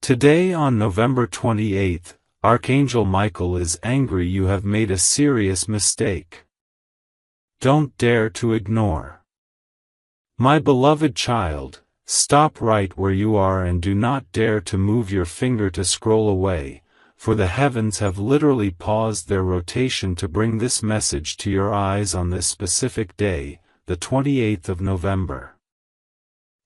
Today on November 28th, Archangel Michael is angry you have made a serious mistake. Don't dare to ignore. My beloved child, stop right where you are and do not dare to move your finger to scroll away, for the heavens have literally paused their rotation to bring this message to your eyes on this specific day, the 28th of November.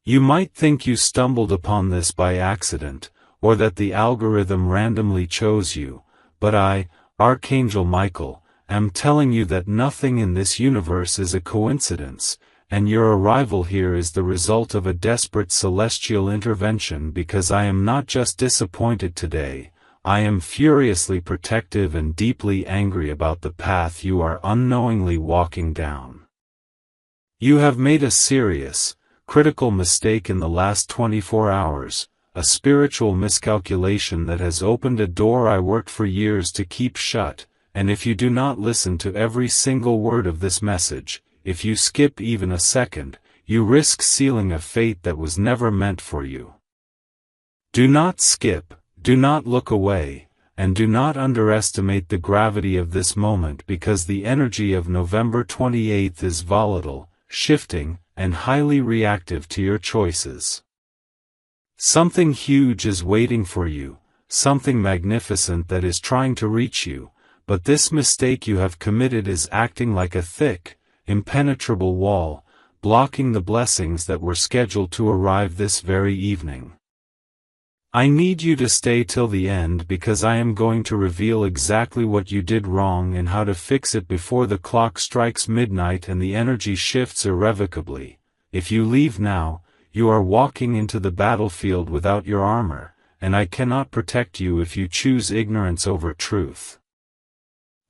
You might think you stumbled upon this by accident, or that the algorithm randomly chose you, but I, Archangel Michael, am telling you that nothing in this universe is a coincidence, and your arrival here is the result of a desperate celestial intervention because I am not just disappointed today, I am furiously protective and deeply angry about the path you are unknowingly walking down. You have made a serious, critical mistake in the last 24 hours, a spiritual miscalculation that has opened a door I worked for years to keep shut, and if you do not listen to every single word of this message, if you skip even a second, you risk sealing a fate that was never meant for you. Do not skip, do not look away, and do not underestimate the gravity of this moment because the energy of November 28th is volatile, shifting, and highly reactive to your choices. Something huge is waiting for you, something magnificent that is trying to reach you, but this mistake you have committed is acting like a thick, impenetrable wall, blocking the blessings that were scheduled to arrive this very evening. I need you to stay till the end because I am going to reveal exactly what you did wrong and how to fix it before the clock strikes midnight and the energy shifts irrevocably. If you leave now, you are walking into the battlefield without your armor, and I cannot protect you if you choose ignorance over truth.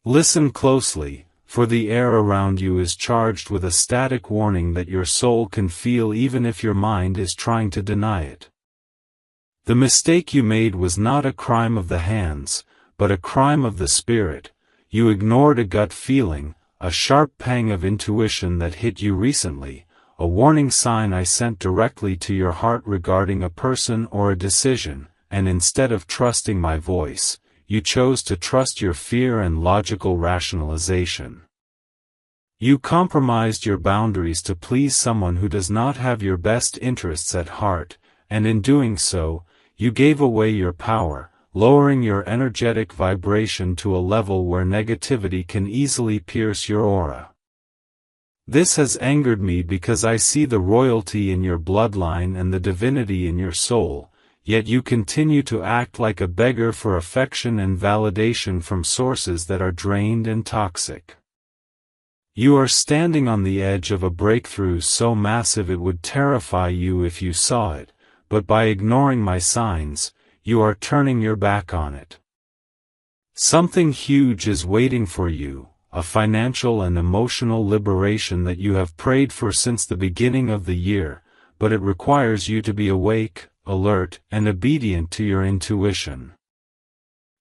Listen closely, for the air around you is charged with a static warning that your soul can feel even if your mind is trying to deny it. The mistake you made was not a crime of the hands, but a crime of the spirit. You ignored a gut feeling, a sharp pang of intuition that hit you recently, a warning sign I sent directly to your heart regarding a person or a decision, and instead of trusting my voice, you chose to trust your fear and logical rationalization. You compromised your boundaries to please someone who does not have your best interests at heart, and in doing so, you gave away your power, lowering your energetic vibration to a level where negativity can easily pierce your aura. This has angered me because I see the royalty in your bloodline and the divinity in your soul, yet you continue to act like a beggar for affection and validation from sources that are drained and toxic. You are standing on the edge of a breakthrough so massive it would terrify you if you saw it, but by ignoring my signs, you are turning your back on it. Something huge is waiting for you, a financial and emotional liberation that you have prayed for since the beginning of the year, but it requires you to be awake, alert, and obedient to your intuition.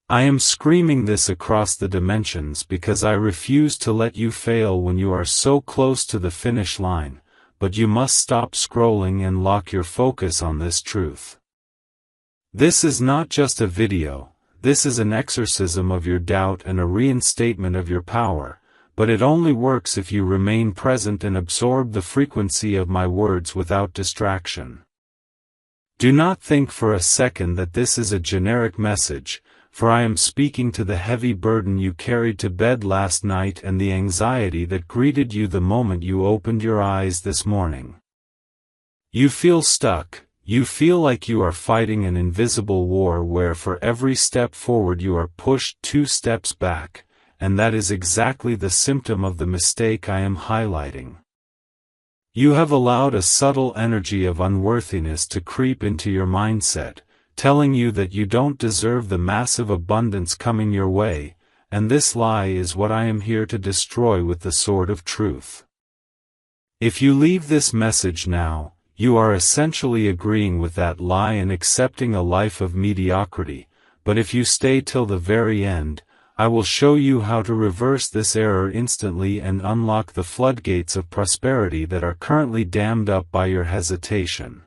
I am screaming this across the dimensions because I refuse to let you fail when you are so close to the finish line, but you must stop scrolling and lock your focus on this truth. This is not just a video, this is an exorcism of your doubt and a reinstatement of your power, but it only works if you remain present and absorb the frequency of my words without distraction. Do not think for a second that this is a generic message, for I am speaking to the heavy burden you carried to bed last night and the anxiety that greeted you the moment you opened your eyes this morning. You feel stuck, you feel like you are fighting an invisible war where for every step forward you are pushed 2 steps back, and that is exactly the symptom of the mistake I am highlighting. You have allowed a subtle energy of unworthiness to creep into your mindset, telling you that you don't deserve the massive abundance coming your way, and this lie is what I am here to destroy with the sword of truth. If you leave this message now, you are essentially agreeing with that lie and accepting a life of mediocrity, but if you stay till the very end, I will show you how to reverse this error instantly and unlock the floodgates of prosperity that are currently dammed up by your hesitation.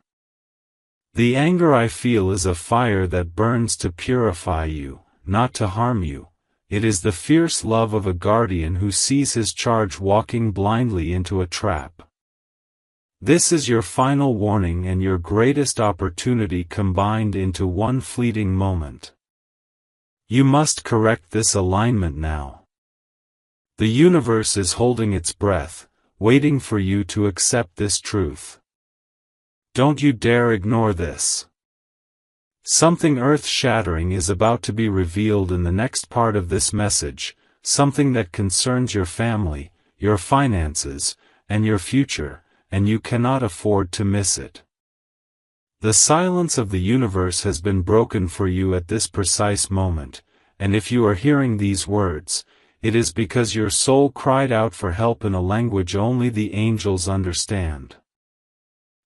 The anger I feel is a fire that burns to purify you, not to harm you. It is the fierce love of a guardian who sees his charge walking blindly into a trap. This is your final warning and your greatest opportunity combined into one fleeting moment. You must correct this alignment now. The universe is holding its breath, waiting for you to accept this truth. Don't you dare ignore this. Something earth-shattering is about to be revealed in the next part of this message, something that concerns your family, your finances, and your future, and you cannot afford to miss it. The silence of the universe has been broken for you at this precise moment, and if you are hearing these words, it is because your soul cried out for help in a language only the angels understand.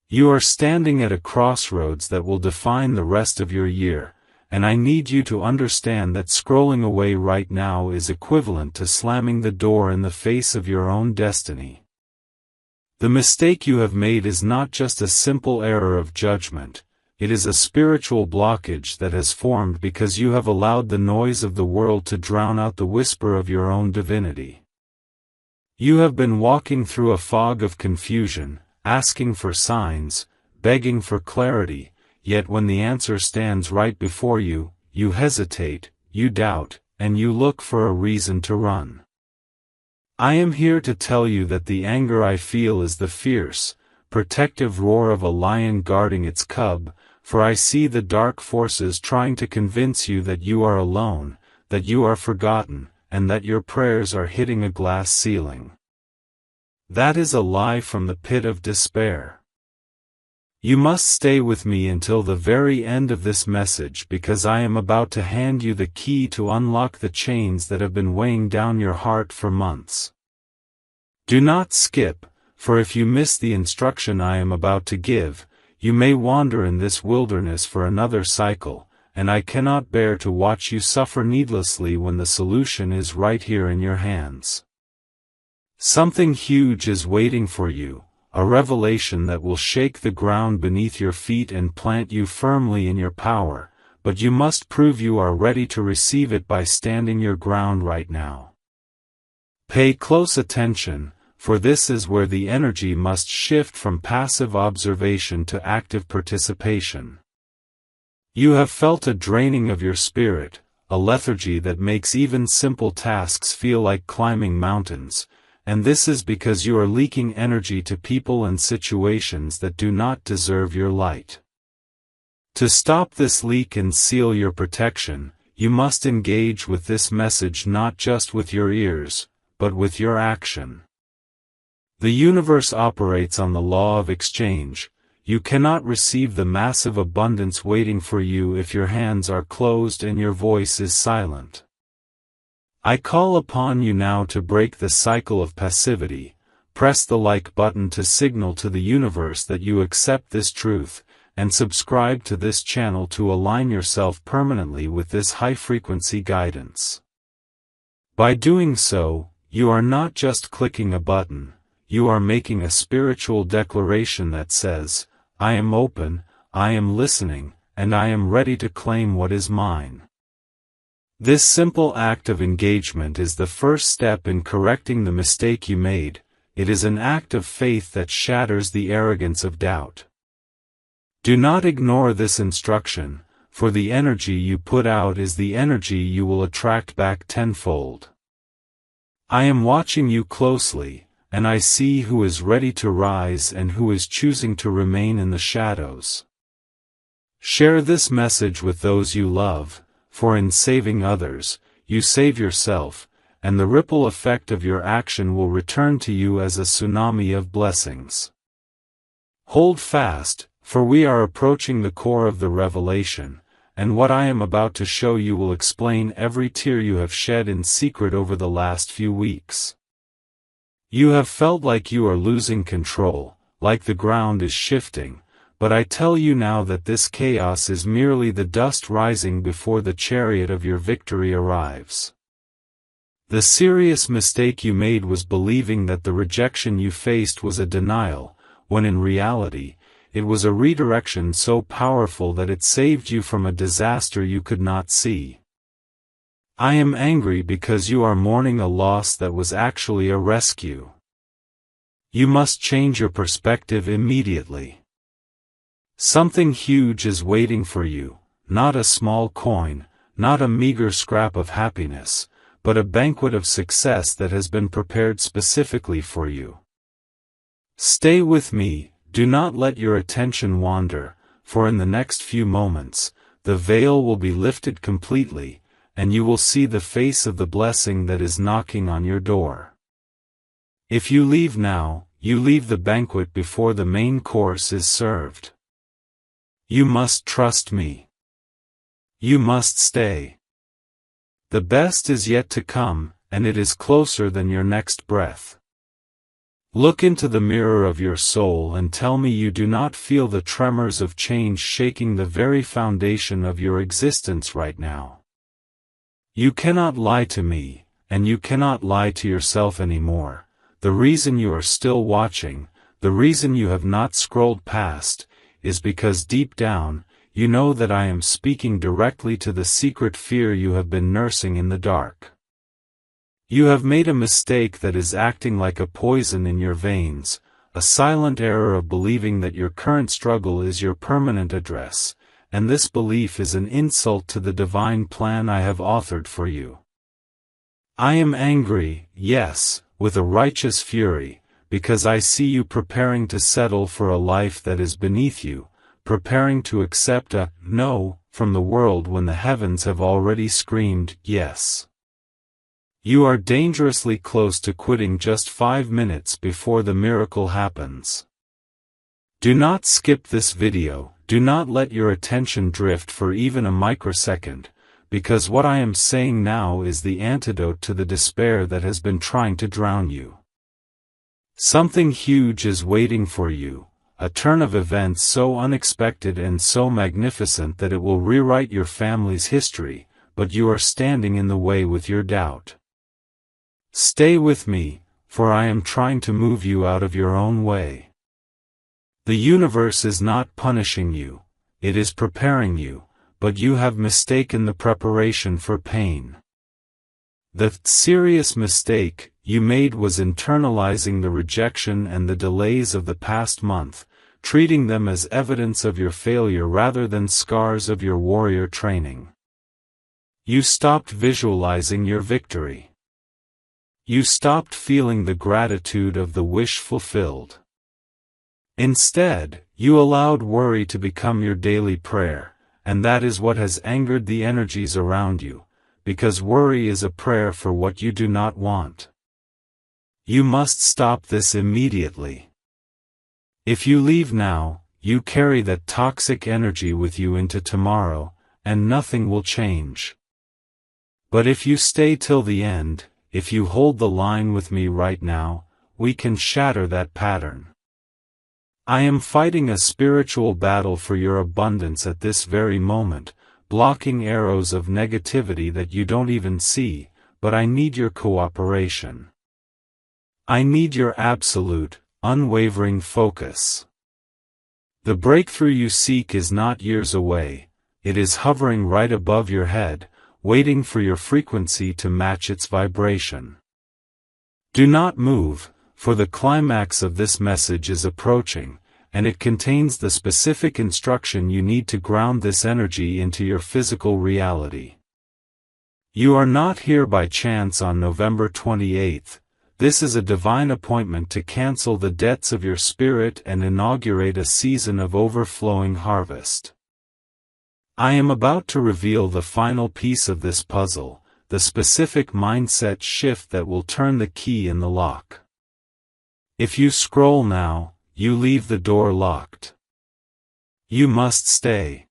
You are standing at a crossroads that will define the rest of your year, and I need you to understand that scrolling away right now is equivalent to slamming the door in the face of your own destiny. The mistake you have made is not just a simple error of judgment, it is a spiritual blockage that has formed because you have allowed the noise of the world to drown out the whisper of your own divinity. You have been walking through a fog of confusion, asking for signs, begging for clarity, yet when the answer stands right before you, you hesitate, you doubt, and you look for a reason to run. I am here to tell you that the anger I feel is the fierce, protective roar of a lion guarding its cub, for I see the dark forces trying to convince you that you are alone, that you are forgotten, and that your prayers are hitting a glass ceiling. That is a lie from the pit of despair. You must stay with me until the very end of this message because I am about to hand you the key to unlock the chains that have been weighing down your heart for months. Do not skip, for if you miss the instruction I am about to give, you may wander in this wilderness for another cycle, and I cannot bear to watch you suffer needlessly when the solution is right here in your hands. Something huge is waiting for you, a revelation that will shake the ground beneath your feet and plant you firmly in your power, but you must prove you are ready to receive it by standing your ground right now. Pay close attention, for this is where the energy must shift from passive observation to active participation. You have felt a draining of your spirit, a lethargy that makes even simple tasks feel like climbing mountains, and this is because you are leaking energy to people and situations that do not deserve your light. To stop this leak and seal your protection, you must engage with this message not just with your ears, but with your action. The universe operates on the law of exchange. You cannot receive the massive abundance waiting for you if your hands are closed and your voice is silent. I call upon you now to break the cycle of passivity. Press the like button to signal to the universe that you accept this truth, and subscribe to this channel to align yourself permanently with this high-frequency guidance. By doing so, you are not just clicking a button, you are making a spiritual declaration that says, I am open, I am listening, and I am ready to claim what is mine. This simple act of engagement is the first step in correcting the mistake you made. It is an act of faith that shatters the arrogance of doubt. Do not ignore this instruction, for the energy you put out is the energy you will attract back tenfold. I am watching you closely, and I see who is ready to rise and who is choosing to remain in the shadows. Share this message with those you love, for in saving others, you save yourself, and the ripple effect of your action will return to you as a tsunami of blessings. Hold fast, for we are approaching the core of the revelation, and what I am about to show you will explain every tear you have shed in secret over the last few weeks. You have felt like you are losing control, like the ground is shifting, but I tell you now that this chaos is merely the dust rising before the chariot of your victory arrives. The serious mistake you made was believing that the rejection you faced was a denial, when in reality, it was a redirection so powerful that it saved you from a disaster you could not see. I am angry because you are mourning a loss that was actually a rescue. You must change your perspective immediately. Something huge is waiting for you, not a small coin, not a meager scrap of happiness, but a banquet of success that has been prepared specifically for you. Stay with me, do not let your attention wander, for in the next few moments, the veil will be lifted completely, and you will see the face of the blessing that is knocking on your door. If you leave now, you leave the banquet before the main course is served. You must trust me. You must stay. The best is yet to come, and it is closer than your next breath. Look into the mirror of your soul and tell me you do not feel the tremors of change shaking the very foundation of your existence right now. You cannot lie to me, and you cannot lie to yourself anymore. The reason you are still watching, the reason you have not scrolled past, is because deep down, you know that I am speaking directly to the secret fear you have been nursing in the dark. You have made a mistake that is acting like a poison in your veins, a silent error of believing that your current struggle is your permanent address, and this belief is an insult to the divine plan I have authored for you. I am angry, yes, with a righteous fury, because I see you preparing to settle for a life that is beneath you, preparing to accept a no from the world when the heavens have already screamed yes. You are dangerously close to quitting just 5 minutes before the miracle happens. Do not skip this video, do not let your attention drift for even a microsecond, because what I am saying now is the antidote to the despair that has been trying to drown you. Something huge is waiting for you, a turn of events so unexpected and so magnificent that it will rewrite your family's history, but you are standing in the way with your doubt. Stay with me, for I am trying to move you out of your own way. The universe is not punishing you, it is preparing you, but you have mistaken the preparation for pain. The serious mistake you made was internalizing the rejection and the delays of the past month, treating them as evidence of your failure rather than scars of your warrior training. You stopped visualizing your victory. You stopped feeling the gratitude of the wish fulfilled. Instead, you allowed worry to become your daily prayer, and that is what has angered the energies around you, because worry is a prayer for what you do not want. You must stop this immediately. If you leave now, you carry that toxic energy with you into tomorrow, and nothing will change. But if you stay till the end, if you hold the line with me right now, we can shatter that pattern. I am fighting a spiritual battle for your abundance at this very moment, blocking arrows of negativity that you don't even see, but I need your cooperation. I need your absolute, unwavering focus. The breakthrough you seek is not years away, it is hovering right above your head, waiting for your frequency to match its vibration. Do not move, for the climax of this message is approaching, and it contains the specific instruction you need to ground this energy into your physical reality. You are not here by chance on November 28th. This is a divine appointment to cancel the debts of your spirit and inaugurate a season of overflowing harvest. I am about to reveal the final piece of this puzzle, the specific mindset shift that will turn the key in the lock. If you scroll now, you leave the door locked. You must stay.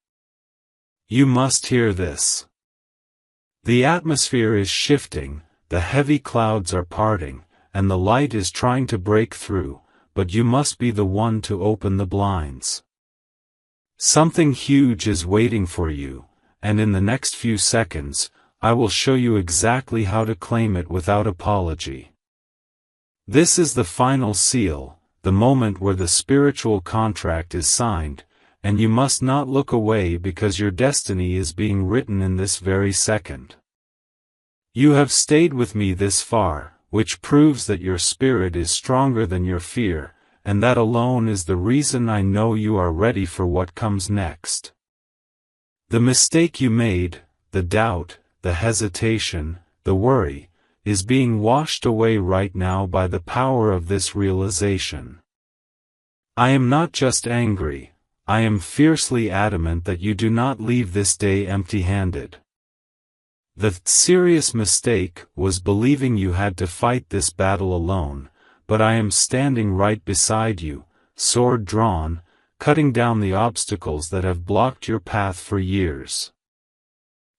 You must hear this. The atmosphere is shifting, the heavy clouds are parting, and the light is trying to break through, but you must be the one to open the blinds. Something huge is waiting for you, and in the next few seconds, I will show you exactly how to claim it without apology. This is the final seal, the moment where the spiritual contract is signed, and you must not look away because your destiny is being written in this very second. You have stayed with me this far, which proves that your spirit is stronger than your fear, and that alone is the reason I know you are ready for what comes next. The mistake you made, the doubt, the hesitation, the worry, is being washed away right now by the power of this realization. I am not just angry, I am fiercely adamant that you do not leave this day empty-handed. The serious mistake was believing you had to fight this battle alone, but I am standing right beside you, sword drawn, cutting down the obstacles that have blocked your path for years.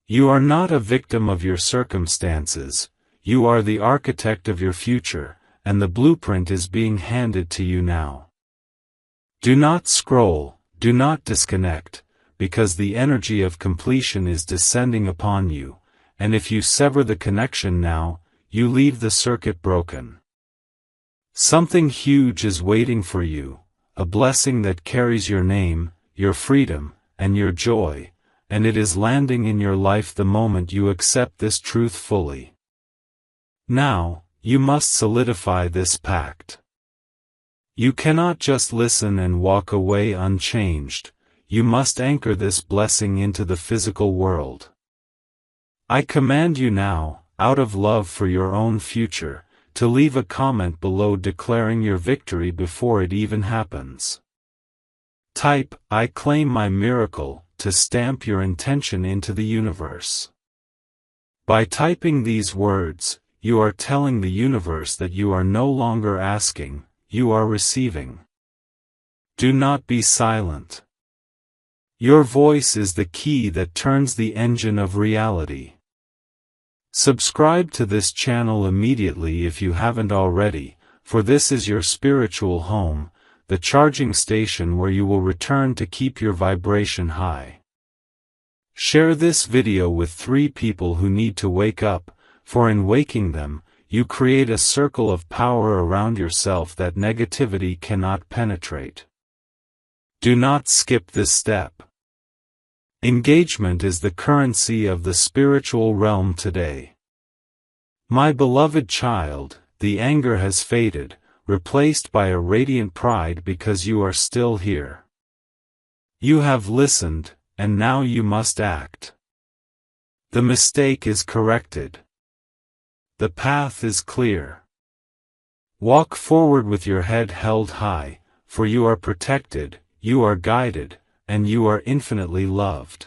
You are not a victim of your circumstances, you are the architect of your future, and the blueprint is being handed to you now. Do not scroll, do not disconnect, because the energy of completion is descending upon you, and if you sever the connection now, you leave the circuit broken. Something huge is waiting for you, a blessing that carries your name, your freedom, and your joy, and it is landing in your life the moment you accept this truth fully. Now, you must solidify this pact. You cannot just listen and walk away unchanged, you must anchor this blessing into the physical world. I command you now, out of love for your own future, to leave a comment below declaring your victory before it even happens. Type, "I claim my miracle," to stamp your intention into the universe. By typing these words, you are telling the universe that you are no longer asking, you are receiving. Do not be silent. Your voice is the key that turns the engine of reality. Subscribe to this channel immediately if you haven't already, for this is your spiritual home, the charging station where you will return to keep your vibration high. Share this video with 3 people who need to wake up, for in waking them, you create a circle of power around yourself that negativity cannot penetrate. Do not skip this step. Engagement is the currency of the spiritual realm today. My beloved child, the anger has faded, replaced by a radiant pride because you are still here. You have listened, and now you must act. The mistake is corrected. The path is clear. Walk forward with your head held high, for you are protected, you are guided, and you are infinitely loved.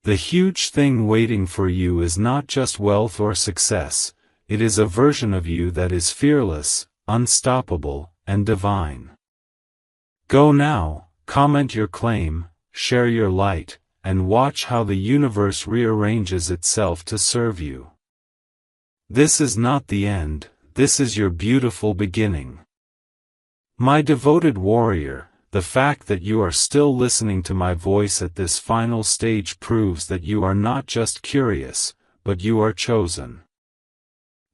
The huge thing waiting for you is not just wealth or success, it is a version of you that is fearless, unstoppable, and divine. Go now, comment your claim, share your light, and watch how the universe rearranges itself to serve you. This is not the end, this is your beautiful beginning. My devoted warrior, the fact that you are still listening to my voice at this final stage proves that you are not just curious, but you are chosen.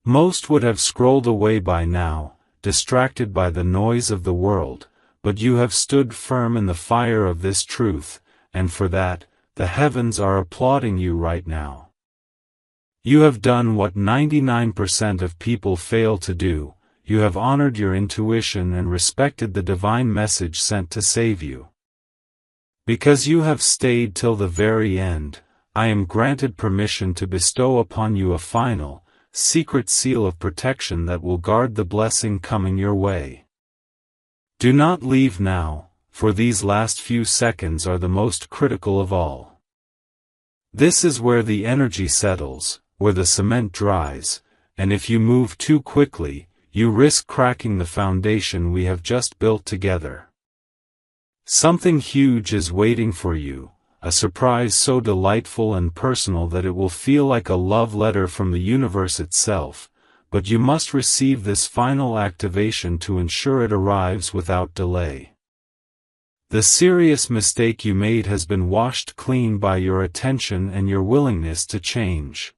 Most would have scrolled away by now, distracted by the noise of the world, but you have stood firm in the fire of this truth, and for that, the heavens are applauding you right now. You have done what 99% of people fail to do. You have honored your intuition and respected the divine message sent to save you. Because you have stayed till the very end, I am granted permission to bestow upon you a final, secret seal of protection that will guard the blessing coming your way. Do not leave now, for these last few seconds are the most critical of all. This is where the energy settles, where the cement dries, and if you move too quickly, you risk cracking the foundation we have just built together. Something huge is waiting for you, a surprise so delightful and personal that it will feel like a love letter from the universe itself, but you must receive this final activation to ensure it arrives without delay. The serious mistake you made has been washed clean by your attention and your willingness to change.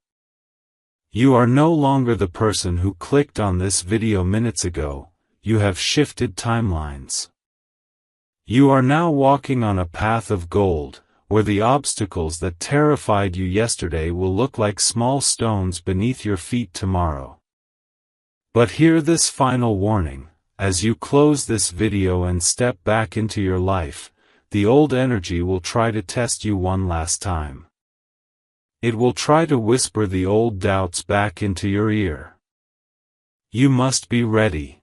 You are no longer the person who clicked on this video minutes ago, you have shifted timelines. You are now walking on a path of gold, where the obstacles that terrified you yesterday will look like small stones beneath your feet tomorrow. But hear this final warning: as you close this video and step back into your life, the old energy will try to test you one last time. It will try to whisper the old doubts back into your ear. You must be ready.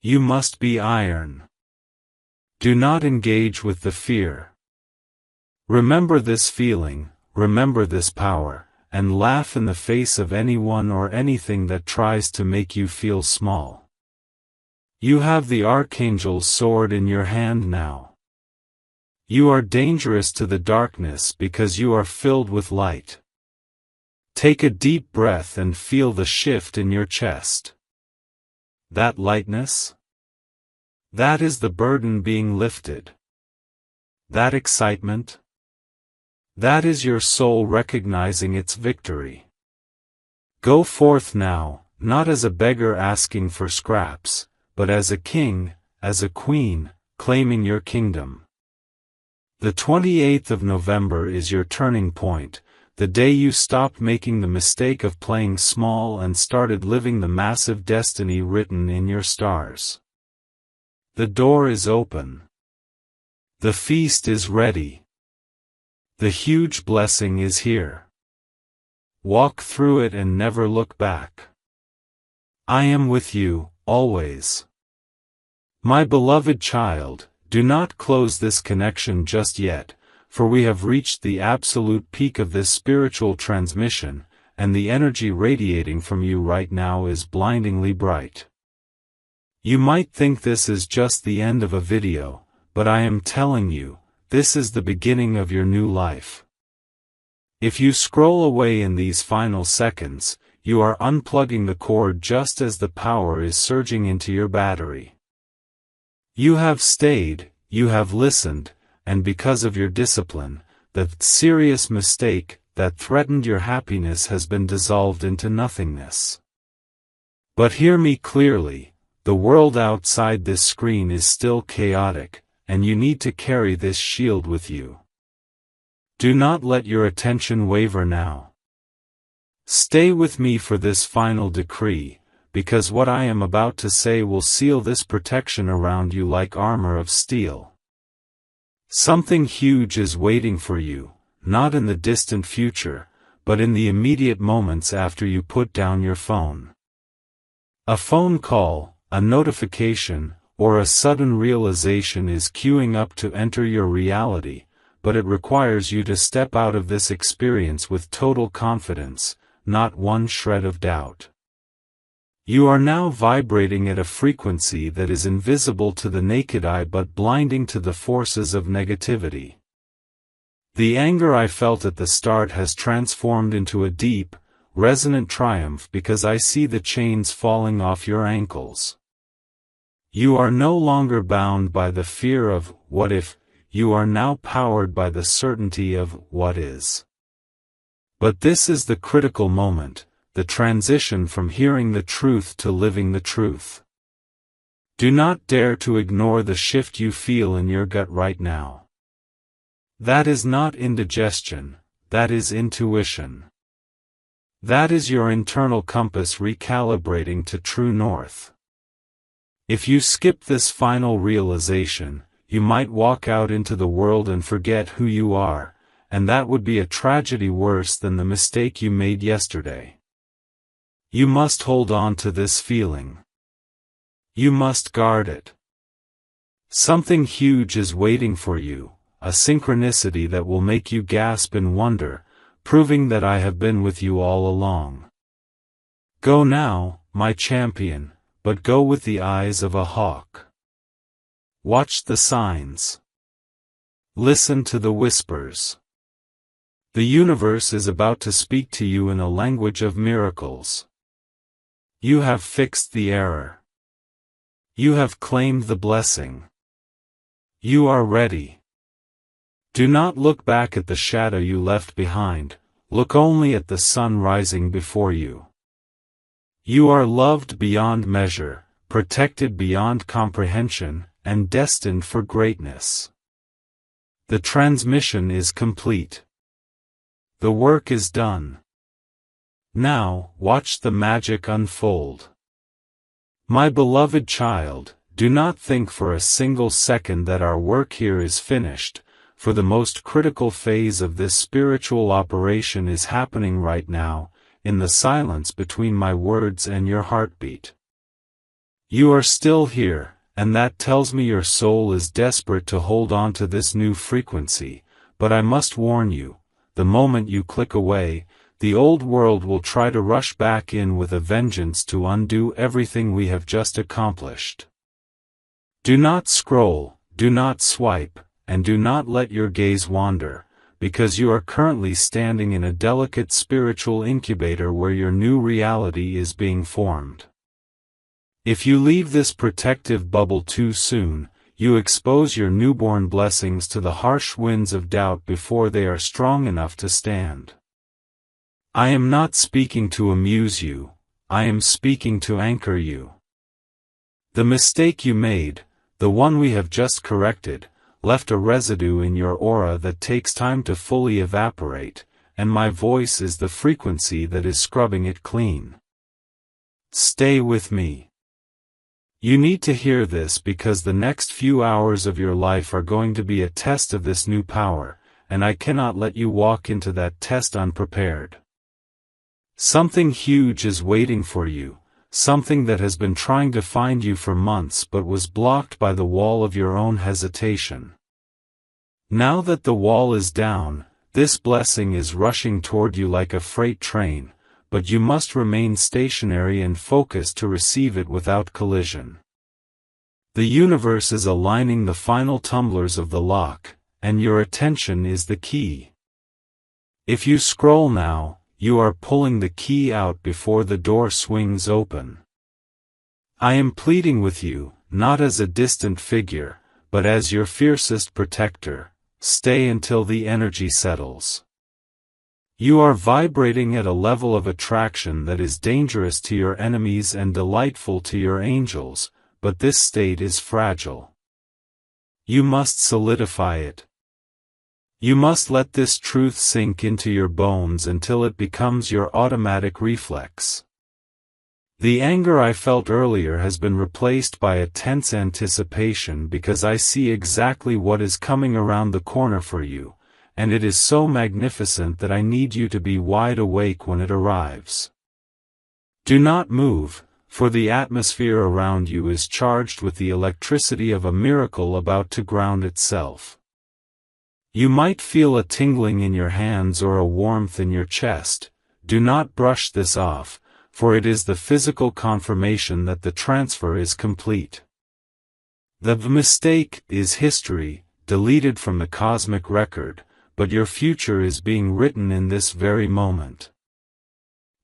You must be iron. Do not engage with the fear. Remember this feeling, remember this power, and laugh in the face of anyone or anything that tries to make you feel small. You have the Archangel's sword in your hand now. You are dangerous to the darkness because you are filled with light. Take a deep breath and feel the shift in your chest. That lightness? That is the burden being lifted. That excitement? That is your soul recognizing its victory. Go forth now, not as a beggar asking for scraps, but as a king, as a queen, claiming your kingdom. The 28th of November is your turning point, the day you stopped making the mistake of playing small and started living the massive destiny written in your stars. The door is open. The feast is ready. The huge blessing is here. Walk through it and never look back. I am with you, always. My beloved child, do not close this connection just yet, for we have reached the absolute peak of this spiritual transmission, and the energy radiating from you right now is blindingly bright. You might think this is just the end of a video, but I am telling you, this is the beginning of your new life. If you scroll away in these final seconds, you are unplugging the cord just as the power is surging into your battery. You have stayed, you have listened, and because of your discipline, the serious mistake that threatened your happiness has been dissolved into nothingness. But hear me clearly, the world outside this screen is still chaotic, and you need to carry this shield with you. Do not let your attention waver now. Stay with me for this final decree, because what I am about to say will seal this protection around you like armor of steel. Something huge is waiting for you, not in the distant future, but in the immediate moments after you put down your phone. A phone call, a notification, or a sudden realization is queuing up to enter your reality, but it requires you to step out of this experience with total confidence, not one shred of doubt. You are now vibrating at a frequency that is invisible to the naked eye but blinding to the forces of negativity. The anger I felt at the start has transformed into a deep, resonant triumph because I see the chains falling off your ankles. You are no longer bound by the fear of what if, you are now powered by the certainty of what is. But this is the critical moment, the transition from hearing the truth to living the truth. Do not dare to ignore the shift you feel in your gut right now. That is not indigestion, that is intuition. That is your internal compass recalibrating to true north. If you skip this final realization, you might walk out into the world and forget who you are, and that would be a tragedy worse than the mistake you made yesterday. You must hold on to this feeling. You must guard it. Something huge is waiting for you, a synchronicity that will make you gasp in wonder, proving that I have been with you all along. Go now, my champion, but go with the eyes of a hawk. Watch the signs. Listen to the whispers. The universe is about to speak to you in a language of miracles. You have fixed the error. You have claimed the blessing. You are ready. Do not look back at the shadow you left behind, look only at the sun rising before you. You are loved beyond measure, protected beyond comprehension, and destined for greatness. The transmission is complete. The work is done. Now, watch the magic unfold. My beloved child, do not think for a single second that our work here is finished, for the most critical phase of this spiritual operation is happening right now, in the silence between my words and your heartbeat. You are still here, and that tells me your soul is desperate to hold on to this new frequency, but I must warn you, the moment you click away, the old world will try to rush back in with a vengeance to undo everything we have just accomplished. Do not scroll, do not swipe, and do not let your gaze wander, because you are currently standing in a delicate spiritual incubator where your new reality is being formed. If you leave this protective bubble too soon, you expose your newborn blessings to the harsh winds of doubt before they are strong enough to stand. I am not speaking to amuse you, I am speaking to anchor you. The mistake you made, the one we have just corrected, left a residue in your aura that takes time to fully evaporate, and my voice is the frequency that is scrubbing it clean. Stay with me. You need to hear this because the next few hours of your life are going to be a test of this new power, and I cannot let you walk into that test unprepared. Something huge is waiting for you, something that has been trying to find you for months but was blocked by the wall of your own hesitation. Now that the wall is down, this blessing is rushing toward you like a freight train, but you must remain stationary and focused to receive it without collision. The universe is aligning the final tumblers of the lock, and your attention is the key. If you scroll now, you are pulling the key out before the door swings open. I am pleading with you, not as a distant figure, but as your fiercest protector. Stay until the energy settles. You are vibrating at a level of attraction that is dangerous to your enemies and delightful to your angels, but this state is fragile. You must solidify it. You must let this truth sink into your bones until it becomes your automatic reflex. The anger I felt earlier has been replaced by a tense anticipation because I see exactly what is coming around the corner for you, and it is so magnificent that I need you to be wide awake when it arrives. Do not move, for the atmosphere around you is charged with the electricity of a miracle about to ground itself. You might feel a tingling in your hands or a warmth in your chest. Do not brush this off, for it is the physical confirmation that the transfer is complete. The mistake is history, deleted from the cosmic record, but your future is being written in this very moment.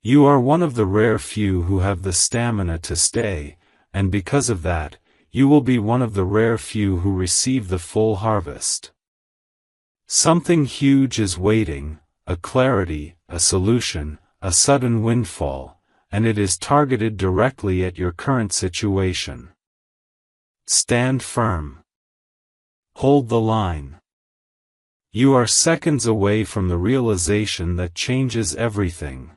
You are one of the rare few who have the stamina to stay, and because of that, you will be one of the rare few who receive the full harvest. Something huge is waiting, a clarity, a solution, a sudden windfall, and it is targeted directly at your current situation. Stand firm. Hold the line. You are seconds away from the realization that changes everything.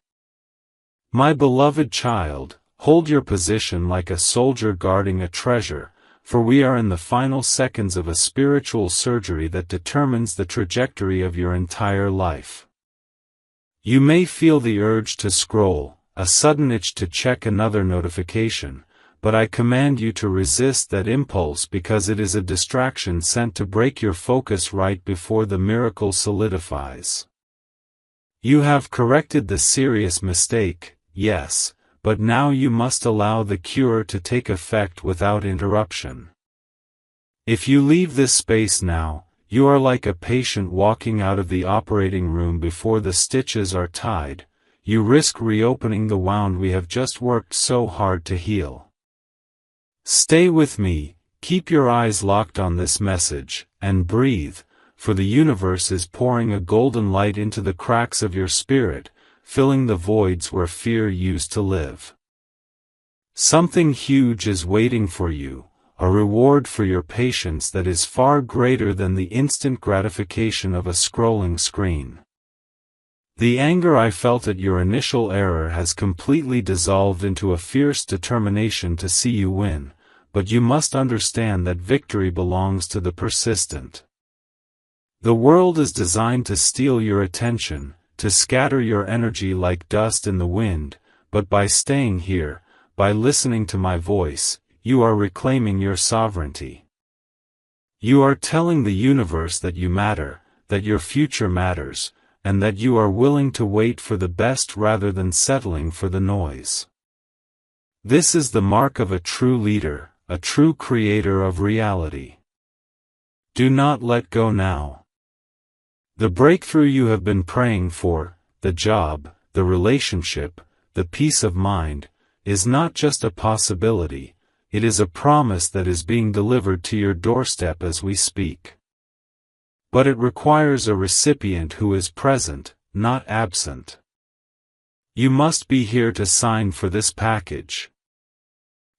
My beloved child, hold your position like a soldier guarding a treasure, for we are in the final seconds of a spiritual surgery that determines the trajectory of your entire life. You may feel the urge to scroll, a sudden itch to check another notification, but I command you to resist that impulse because it is a distraction sent to break your focus right before the miracle solidifies. You have corrected the serious mistake, yes, but now you must allow the cure to take effect without interruption. If you leave this space now, you are like a patient walking out of the operating room before the stitches are tied. You risk reopening the wound we have just worked so hard to heal. Stay with me, keep your eyes locked on this message, and breathe, for the universe is pouring a golden light into the cracks of your spirit, filling the voids where fear used to live. Something huge is waiting for you, a reward for your patience that is far greater than the instant gratification of a scrolling screen. The anger I felt at your initial error has completely dissolved into a fierce determination to see you win, but you must understand that victory belongs to the persistent. The world is designed to steal your attention, to scatter your energy like dust in the wind, but by staying here, by listening to my voice, you are reclaiming your sovereignty. You are telling the universe that you matter, that your future matters, and that you are willing to wait for the best rather than settling for the noise. This is the mark of a true leader, a true creator of reality. Do not let go now. The breakthrough you have been praying for, the job, the relationship, the peace of mind, is not just a possibility, it is a promise that is being delivered to your doorstep as we speak. But it requires a recipient who is present, not absent. You must be here to sign for this package.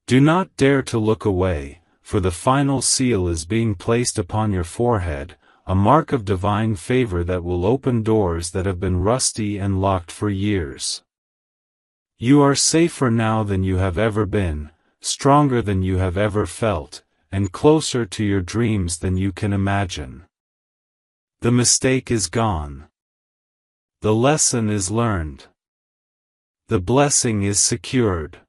Do not dare to look away, for the final seal is being placed upon your forehead, a mark of divine favor that will open doors that have been rusty and locked for years. You are safer now than you have ever been, stronger than you have ever felt, and closer to your dreams than you can imagine. The mistake is gone. The lesson is learned. The blessing is secured.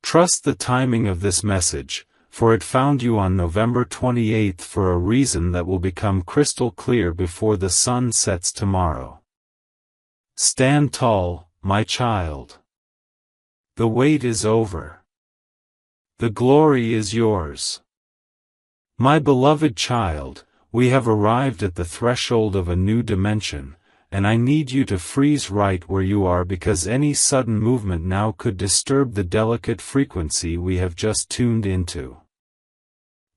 Trust the timing of this message, for it found you on November 28th for a reason that will become crystal clear before the sun sets tomorrow. Stand tall, my child. The wait is over. The glory is yours. My beloved child, we have arrived at the threshold of a new dimension, and I need you to freeze right where you are because any sudden movement now could disturb the delicate frequency we have just tuned into.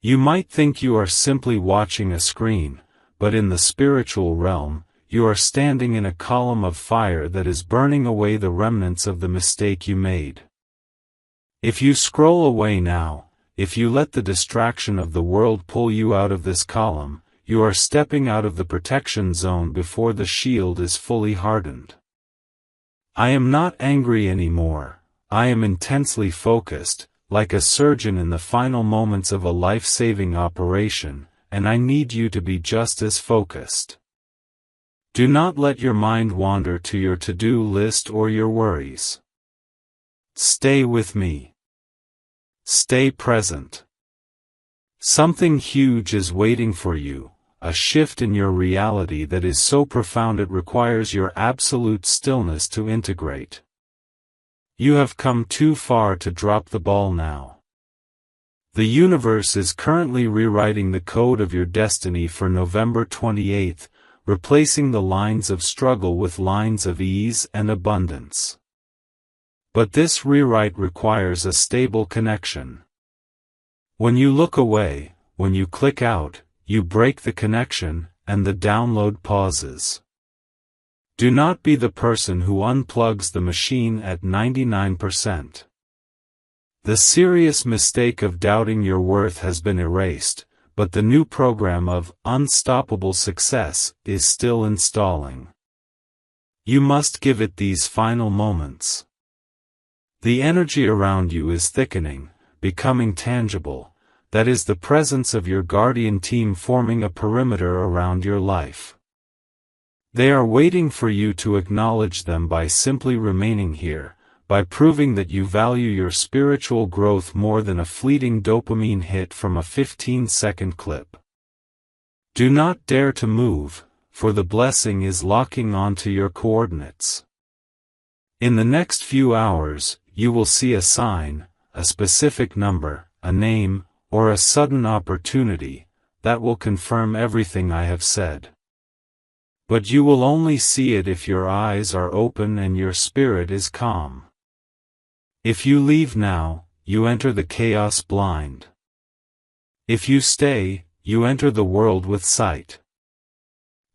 You might think you are simply watching a screen, but in the spiritual realm, you are standing in a column of fire that is burning away the remnants of the mistake you made. If you scroll away now, if you let the distraction of the world pull you out of this column, you are stepping out of the protection zone before the shield is fully hardened. I am not angry anymore, I am intensely focused, like a surgeon in the final moments of a life-saving operation, and I need you to be just as focused. Do not let your mind wander to your to-do list or your worries. Stay with me. Stay present. Something huge is waiting for you, a shift in your reality that is so profound it requires your absolute stillness to integrate. You have come too far to drop the ball now. The universe is currently rewriting the code of your destiny for November 28th, replacing the lines of struggle with lines of ease and abundance. But this rewrite requires a stable connection. When you look away, when you click out, you break the connection, and the download pauses. Do not be the person who unplugs the machine at 99%. The serious mistake of doubting your worth has been erased, but the new program of unstoppable success is still installing. You must give it these final moments. The energy around you is thickening, becoming tangible. That is the presence of your guardian team forming a perimeter around your life. They are waiting for you to acknowledge them by simply remaining here, by proving that you value your spiritual growth more than a fleeting dopamine hit from a 15-second clip. Do not dare to move, for the blessing is locking onto your coordinates. In the next few hours, you will see a sign, a specific number, a name, or a sudden opportunity, that will confirm everything I have said. But you will only see it if your eyes are open and your spirit is calm. If you leave now, you enter the chaos blind. If you stay, you enter the world with sight.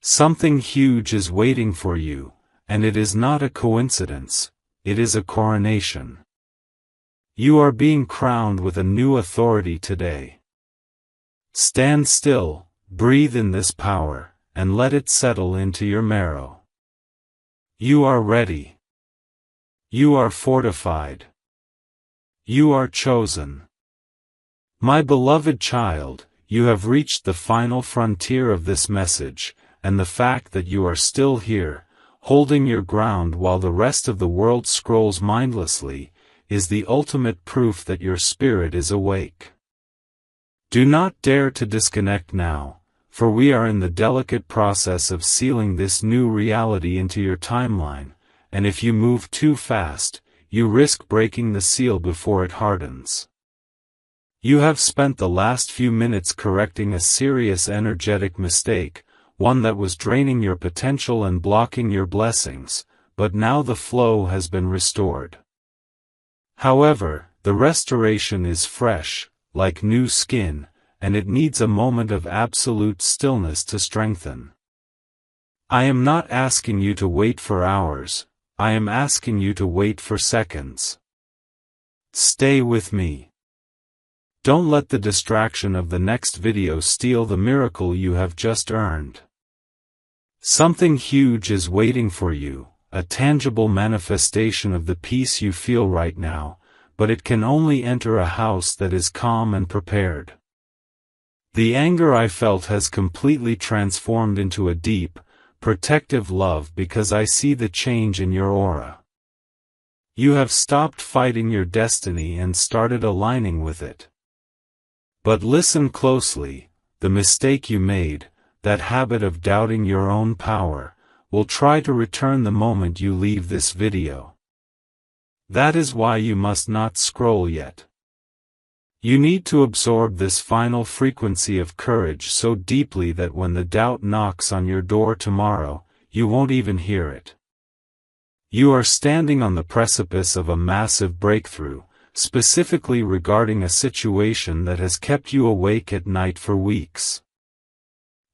Something huge is waiting for you, and it is not a coincidence, it is a coronation. You are being crowned with a new authority today. Stand still, breathe in this power, and let it settle into your marrow. You are ready. You are fortified. You are chosen. My beloved child, you have reached the final frontier of this message, and the fact that you are still here, holding your ground while the rest of the world scrolls mindlessly, is the ultimate proof that your spirit is awake. Do not dare to disconnect now, for we are in the delicate process of sealing this new reality into your timeline, and if you move too fast, you risk breaking the seal before it hardens. You have spent the last few minutes correcting a serious energetic mistake, one that was draining your potential and blocking your blessings, but now the flow has been restored. However, the restoration is fresh, like new skin, and it needs a moment of absolute stillness to strengthen. I am not asking you to wait for hours, I am asking you to wait for seconds. Stay with me. Don't let the distraction of the next video steal the miracle you have just earned. Something huge is waiting for you, a tangible manifestation of the peace you feel right now, but it can only enter a house that is calm and prepared. The anger I felt has completely transformed into a deep, protective love because I see the change in your aura. You have stopped fighting your destiny and started aligning with it. But listen closely, the mistake you made, that habit of doubting your own power, will try to return the moment you leave this video. That is why you must not scroll yet. You need to absorb this final frequency of courage so deeply that when the doubt knocks on your door tomorrow, you won't even hear it. You are standing on the precipice of a massive breakthrough, specifically regarding a situation that has kept you awake at night for weeks.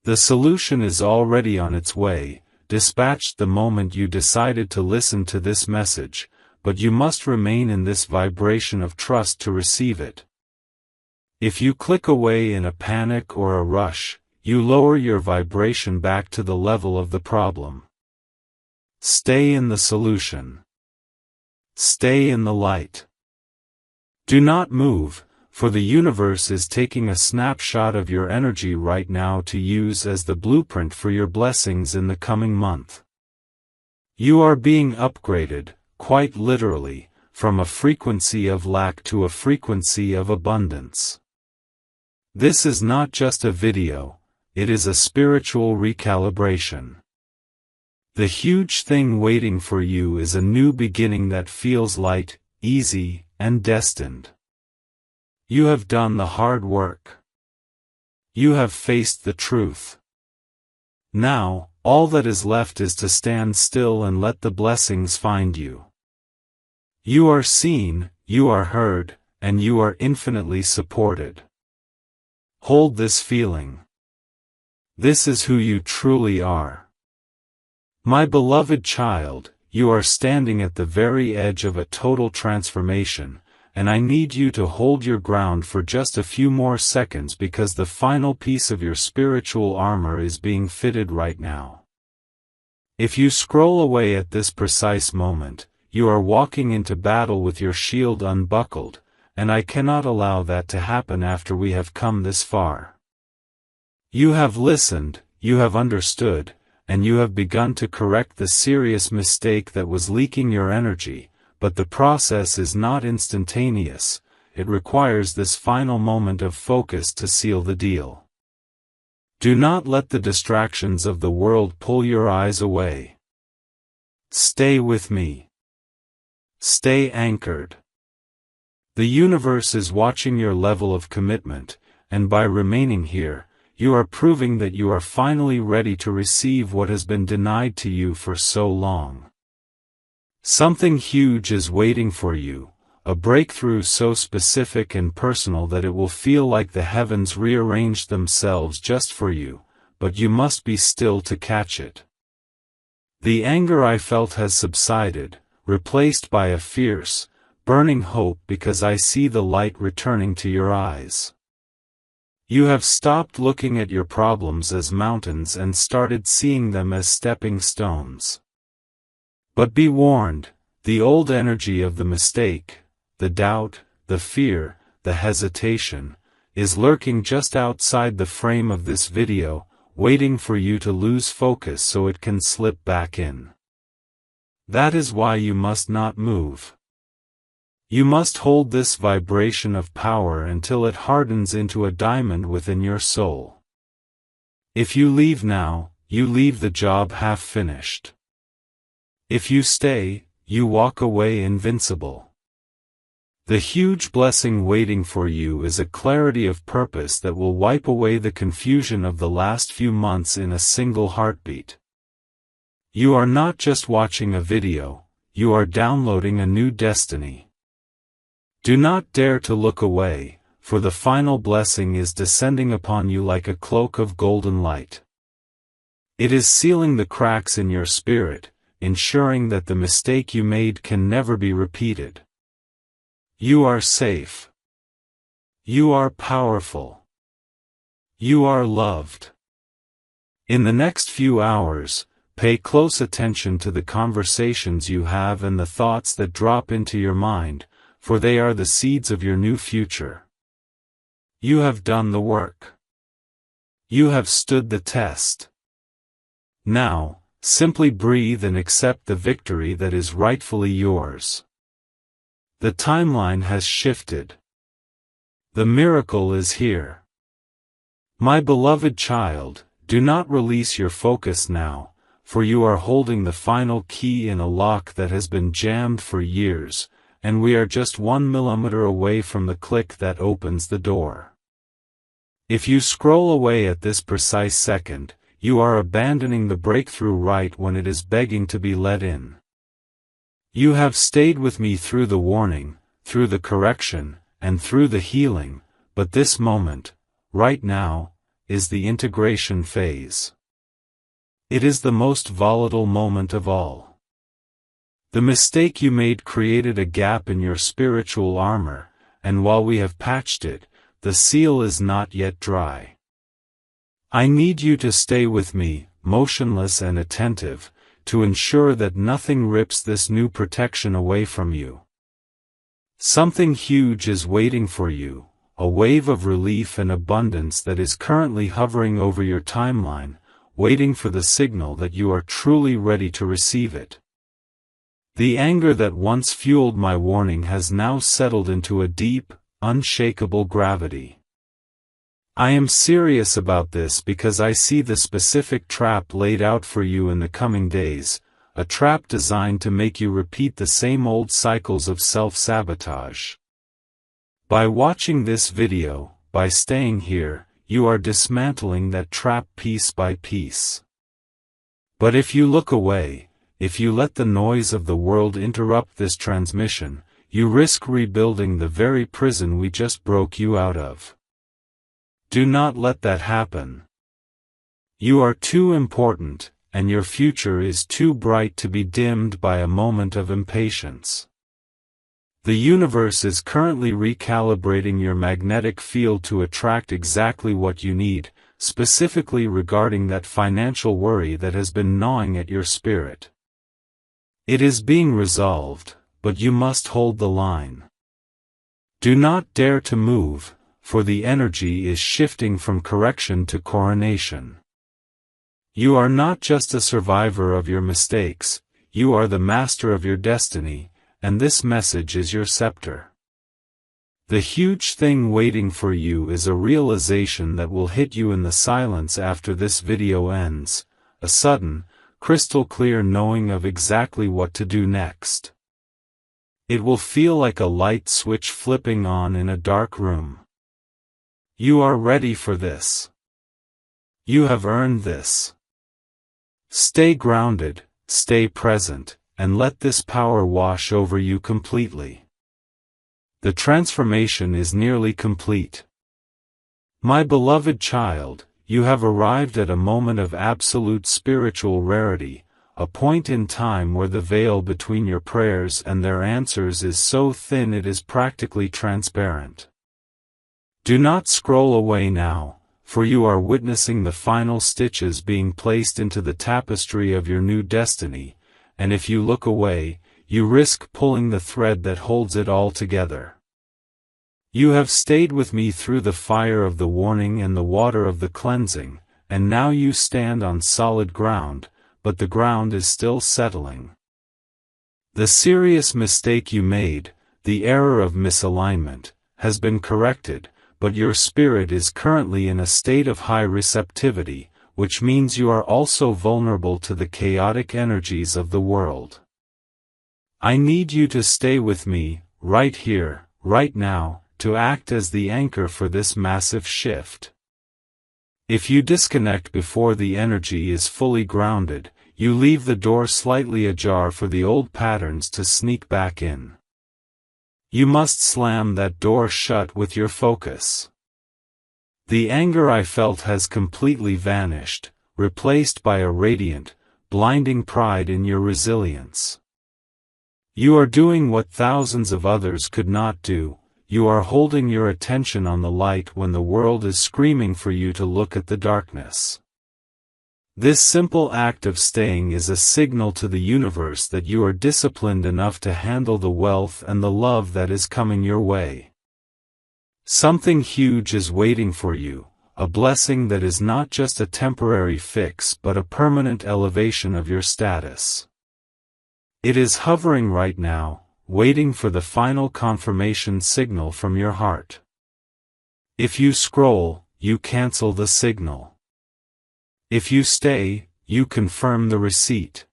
The solution is already on its way, dispatched the moment you decided to listen to this message, but you must remain in this vibration of trust to receive it. If you click away in a panic or a rush, you lower your vibration back to the level of the problem. Stay in the solution. Stay in the light. Do not move, for the universe is taking a snapshot of your energy right now to use as the blueprint for your blessings in the coming month. You are being upgraded, quite literally, from a frequency of lack to a frequency of abundance. This is not just a video, it is a spiritual recalibration. The huge thing waiting for you is a new beginning that feels light, easy, and destined. You have done the hard work. You have faced the truth. Now, all that is left is to stand still and let the blessings find you. You are seen, you are heard, and you are infinitely supported. Hold this feeling. This is who you truly are. My beloved child, you are standing at the very edge of a total transformation, and I need you to hold your ground for just a few more seconds because the final piece of your spiritual armor is being fitted right now. If you scroll away at this precise moment, you are walking into battle with your shield unbuckled, and I cannot allow that to happen after we have come this far. You have listened, you have understood, and you have begun to correct the serious mistake that was leaking your energy, but the process is not instantaneous, it requires this final moment of focus to seal the deal. Do not let the distractions of the world pull your eyes away. Stay with me. Stay anchored. The universe is watching your level of commitment, and by remaining here, you are proving that you are finally ready to receive what has been denied to you for so long. Something huge is waiting for you, a breakthrough so specific and personal that it will feel like the heavens rearranged themselves just for you, but you must be still to catch it. The anger I felt has subsided, replaced by a fierce, burning hope because I see the light returning to your eyes. You have stopped looking at your problems as mountains and started seeing them as stepping stones. But be warned, the old energy of the mistake, the doubt, the fear, the hesitation, is lurking just outside the frame of this video, waiting for you to lose focus so it can slip back in. That is why you must not move. You must hold this vibration of power until it hardens into a diamond within your soul. If you leave now, you leave the job half finished. If you stay, you walk away invincible. The huge blessing waiting for you is a clarity of purpose that will wipe away the confusion of the last few months in a single heartbeat. You are not just watching a video, you are downloading a new destiny. Do not dare to look away, for the final blessing is descending upon you like a cloak of golden light. It is sealing the cracks in your spirit, ensuring that the mistake you made can never be repeated. You are safe. You are powerful. You are loved. In the next few hours, pay close attention to the conversations you have and the thoughts that drop into your mind, for they are the seeds of your new future. You have done the work. You have stood the test. Now, simply breathe and accept the victory that is rightfully yours. The timeline has shifted. The miracle is here. My beloved child, do not release your focus now, for you are holding the final key in a lock that has been jammed for years, and we are just 1 millimeter away from the click that opens the door. If you scroll away at this precise second, you are abandoning the breakthrough right when it is begging to be let in. You have stayed with me through the warning, through the correction, and through the healing, but this moment, right now, is the integration phase. It is the most volatile moment of all. The mistake you made created a gap in your spiritual armor, and while we have patched it, the seal is not yet dry. I need you to stay with me, motionless and attentive, to ensure that nothing rips this new protection away from you. Something huge is waiting for you, a wave of relief and abundance that is currently hovering over your timeline, waiting for the signal that you are truly ready to receive it. The anger that once fueled my warning has now settled into a deep, unshakable gravity. I am serious about this because I see the specific trap laid out for you in the coming days, a trap designed to make you repeat the same old cycles of self-sabotage. By watching this video, by staying here, you are dismantling that trap piece by piece. But if you look away, if you let the noise of the world interrupt this transmission, you risk rebuilding the very prison we just broke you out of. Do not let that happen. You are too important, and your future is too bright to be dimmed by a moment of impatience. The universe is currently recalibrating your magnetic field to attract exactly what you need, specifically regarding that financial worry that has been gnawing at your spirit. It is being resolved, but you must hold the line. Do not dare to move, for the energy is shifting from correction to coronation. You are not just a survivor of your mistakes, you are the master of your destiny, and this message is your scepter. The huge thing waiting for you is a realization that will hit you in the silence after this video ends, a sudden, crystal clear knowing of exactly what to do next. It will feel like a light switch flipping on in a dark room. You are ready for this. You have earned this. Stay grounded, stay present, and let this power wash over you completely. The transformation is nearly complete. My beloved child, you have arrived at a moment of absolute spiritual rarity, a point in time where the veil between your prayers and their answers is so thin it is practically transparent. Do not scroll away now, for you are witnessing the final stitches being placed into the tapestry of your new destiny, and if you look away, you risk pulling the thread that holds it all together. You have stayed with me through the fire of the warning and the water of the cleansing, and now you stand on solid ground, but the ground is still settling. The serious mistake you made, the error of misalignment, has been corrected, but your spirit is currently in a state of high receptivity, which means you are also vulnerable to the chaotic energies of the world. I need you to stay with me, right here, right now, to act as the anchor for this massive shift. If you disconnect before the energy is fully grounded, you leave the door slightly ajar for the old patterns to sneak back in. You must slam that door shut with your focus. The anger I felt has completely vanished, replaced by a radiant, blinding pride in your resilience. You are doing what thousands of others could not do. You are holding your attention on the light when the world is screaming for you to look at the darkness. This simple act of staying is a signal to the universe that you are disciplined enough to handle the wealth and the love that is coming your way. Something huge is waiting for you, a blessing that is not just a temporary fix but a permanent elevation of your status. It is hovering right now, waiting for the final confirmation signal from your heart. If you scroll, you cancel the signal. If you stay, you confirm the receipt.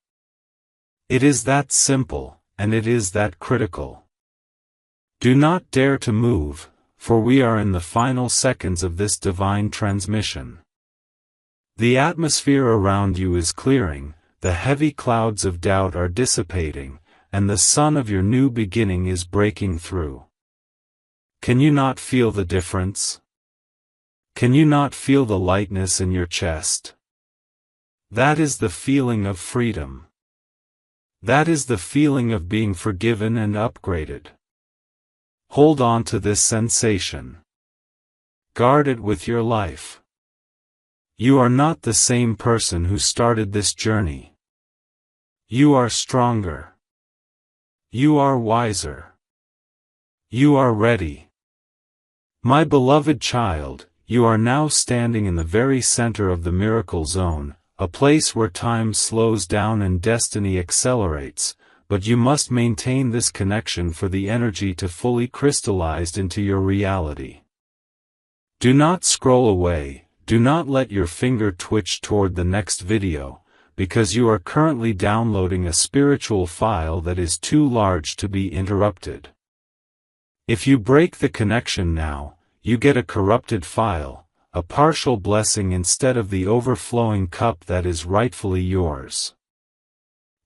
It is that simple, and it is that critical. Do not dare to move, for we are in the final seconds of this divine transmission. The atmosphere around you is clearing, the heavy clouds of doubt are dissipating, and the sun of your new beginning is breaking through. Can you not feel the difference? Can you not feel the lightness in your chest? That is the feeling of freedom. That is the feeling of being forgiven and upgraded. Hold on to this sensation. Guard it with your life. You are not the same person who started this journey. You are stronger. You are wiser. You are ready. My beloved child, you are now standing in the very center of the miracle zone, a place where time slows down and destiny accelerates, but you must maintain this connection for the energy to fully crystallize into your reality. Do not scroll away, do not let your finger twitch toward the next video, because you are currently downloading a spiritual file that is too large to be interrupted. If you break the connection now, you get a corrupted file, a partial blessing instead of the overflowing cup that is rightfully yours.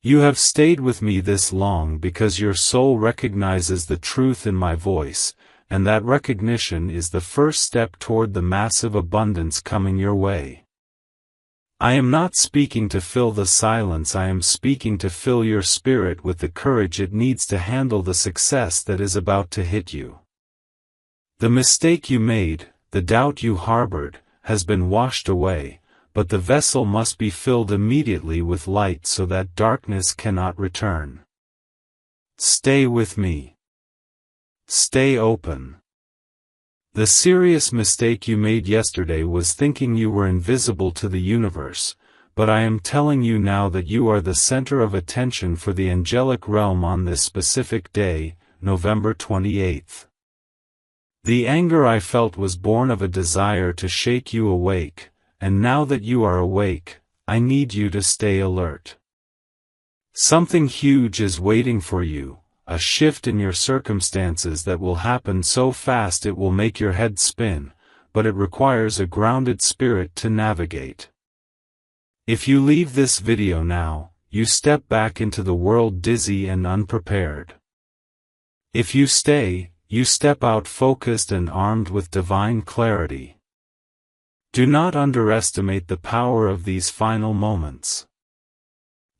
You have stayed with me this long because your soul recognizes the truth in my voice, and that recognition is the first step toward the massive abundance coming your way. I am not speaking to fill the silence, I am speaking to fill your spirit with the courage it needs to handle the success that is about to hit you. The mistake you made, the doubt you harbored, has been washed away, but the vessel must be filled immediately with light so that darkness cannot return. Stay with me. Stay open. The serious mistake you made yesterday was thinking you were invisible to the universe, but I am telling you now that you are the center of attention for the angelic realm on this specific day, November 28th. The anger I felt was born of a desire to shake you awake, and now that you are awake, I need you to stay alert. Something huge is waiting for you, a shift in your circumstances that will happen so fast it will make your head spin, but it requires a grounded spirit to navigate. If you leave this video now, you step back into the world dizzy and unprepared. If you stay, you step out focused and armed with divine clarity. Do not underestimate the power of these final moments.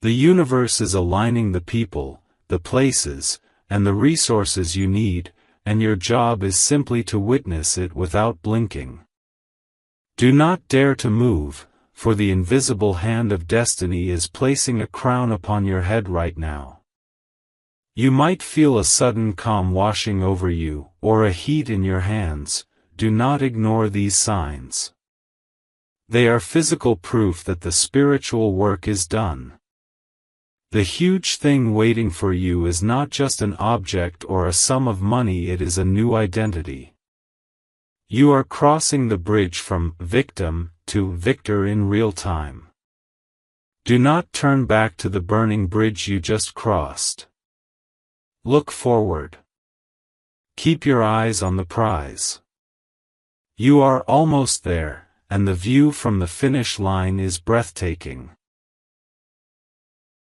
The universe is aligning the people, the places, and the resources you need, and your job is simply to witness it without blinking. Do not dare to move, for the invisible hand of destiny is placing a crown upon your head right now. You might feel a sudden calm washing over you, or a heat in your hands. Do not ignore these signs. They are physical proof that the spiritual work is done. The huge thing waiting for you is not just an object or a sum of money, it is a new identity. You are crossing the bridge from victim to victor in real time. Do not turn back to the burning bridge you just crossed. Look forward. Keep your eyes on the prize. You are almost there, and the view from the finish line is breathtaking.